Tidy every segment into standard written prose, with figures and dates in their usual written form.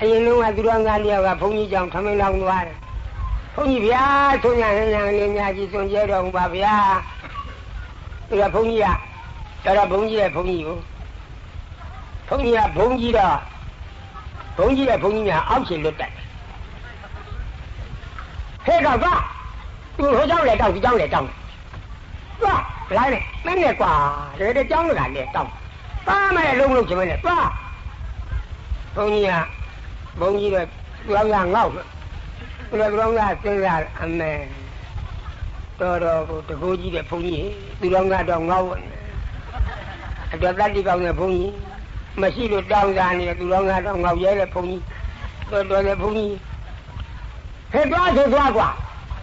အရင်လုံးကသူတော်သားတယောက်ကဘုန်းကြီးကြောင့်ထမင်းလောင်းသွားတယ်ဘုန်းကြီးဗျာဆုံးရဟန်းရံလေးများကြီးစွန့်ကြဲတော်မူပါဗျာသူကဘုန်းကြီးကတော်ဘုန်းကြီးရဲ့ဘုန်းကြီးကိုဘုန်းကြီးကဘုန်းကြီးတော့ဘုန်းကြီးရဲ့ဘုန်းကြီးများအောက်ခြေလွတ်တယ်ဟဲ့ကောင်ကသူဟိုเจ้าလေတောက်ဒီเจ้าလေတောက်သွားလိုက်နဲ့မင်းနဲ့ကွာတဲ့เจ้าကလည်းတောက်ပါမယ်လုံးလုံးချင်မနဲ့သွားဘုန်းကြီးကဘုန်းကြီးတော့သူတော်ကငေါ့သူတော်ကစဉ်းစားအမေတော်ကိုတကူကြီးတဲ့ဘုန်းကြီးသူတော်ကတော့ငေါ့အတွက်တတိကောင်းတဲ့ဘုန်းကြီးမရှိလို့တောင်းစားနေတဲ့သူတော်ကတော့ငေါ့ရဲတဲ့ဘုန်းကြီးတော်တဲ့ဘုန်းကြီးဟဲ့သွားဆိုသွားကွာ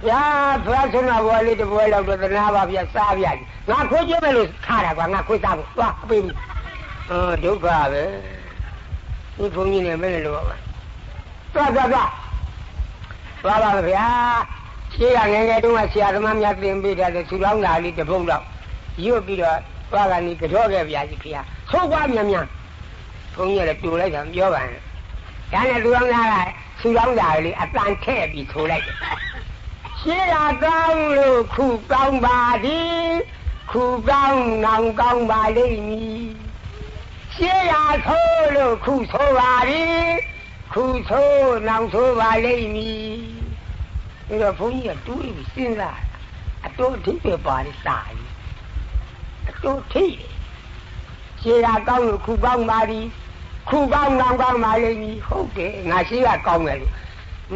ညာဘုရားဆုံးတော်ဘောလေးတပွဲလောက်တော့သနာပါဗျာစားဗျာငါခွေးကျဲမယ်လို့ခါတာကွာငါခွေးစားဖို့သွားအပေးပြီဒုက္ခပဲဒီဘုန်းကြီးနဲ့မင်းလည်းလို့ပါသွားပါဗျာရှေးကငယ်ငယ်တုန်းကဆရာသမားများသင်ပေးတဲ့သူလောင်းသားလေးတပုတ်တော့ရွတ်ပြီးတော့သွားကနေကြောခဲ့ဗျာကြီးခင်ဗျာဆိုးွားမြန်ဘုန်းကြီးလည်းတူလိုက်တာပြောပါနဲ့ဒါနဲ့သူလောင်းသားကသူလောင်းသားလေးအတန်ထည့်ပြီးထိုးလိုက်တယ်ရှေးကကောင်းလို့ခုကောင်းပါသည်ခုကောင်းနောင်ကောင်းပါလိမ့်မည်ရှေးကဆိုးလို့ခုဆိုးပါသည်ခုဆိုးနောင်ဆိုးပါလိမ့်မည်ဒါတော့ဘုန်းကြီးကတွေးပြီးစဉ်းစားအတိုးအထိပ်ပဲပါလိစာကြီးအတိုးထိပ်ရှေးကကောင်းလို့ခုကောင်းပါသည်ခုကောင်းနောင်ကောင်းပါလိမ့်မည်ဟုတ်တယ်ငါရှေးကကောင်းတယ်လို့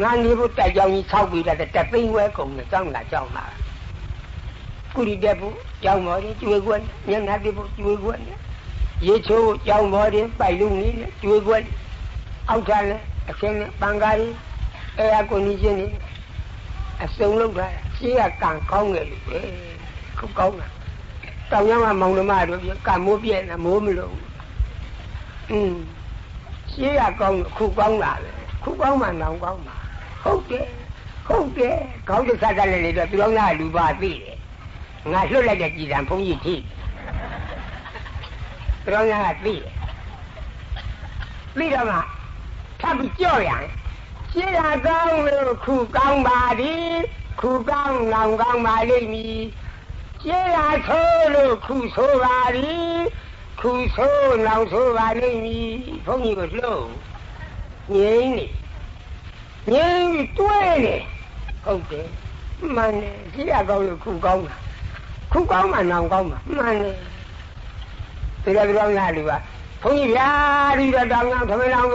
ငါနေဖို့တိုက်ကြောင်ကြီး6ပြီးတဲ့တသိန်းဝဲကုန်တယ်ကြောင်းလာကုရီတက်ဖို့ကြောင်းမော်တယ်ကျွေးကွက်ညနာတက်ဖို့ကျွေးကွက်ရေချိုးကြောင်းမော်တယ်ပိုက်လုံးလေးကျွေးကွက်အောက်ထလည်းအချင်းနဲ့ပန်ကားရီအဲအကိုနီချင်းနေအစုံလောက်တာရှေးကကံကောင်းတယ်လို့ပဲခုကောင်းတာတောင်ရမ်းကမောင်နှမတို့ပြကံမိုးပြဲနေမိုးမလို့ရှေးကကောင်းခုကောင်းတာပဲခုကောင်းမှနောင်ကောင်းမှာဟုတ်တယ်ခေါင်းတစ်စားစားလေးတော့သူတော်ကလူပါသိတယ်ငါလွတ်လိုက်တဲ့ကြည်စံဘုန်းကြီးထိသူတော်ကသိတယ်သိတော့မှထပ်ပြီးကြော့ရတယ်ရှင်းရကောင်းလို့ခုကောင်းပါသည်ခုကောင်းနောင်ကောင်းပါလိမ့်မည်ရှင်းရဆိုးလို့ခုဆိုးပါသည်ခုဆိုးနောင်ဆိုးပါလိမ့်မည်ဘုန်းကြီးကိုလှုပ်ငြိမ်းနေငြိမ်းတွေးတယ်ဟုတ်တယ်မှန်တယ်ရှင်းရကောင်းလို့ခုကောင်းတာခုကောင်းမှနောင်ကောင်းမှာမှန်တယ်ဒီလိုပြောရလူကဘုန်းကြီးဗျာဒီတော့တောင်းတောင်းထမင်းလောင်း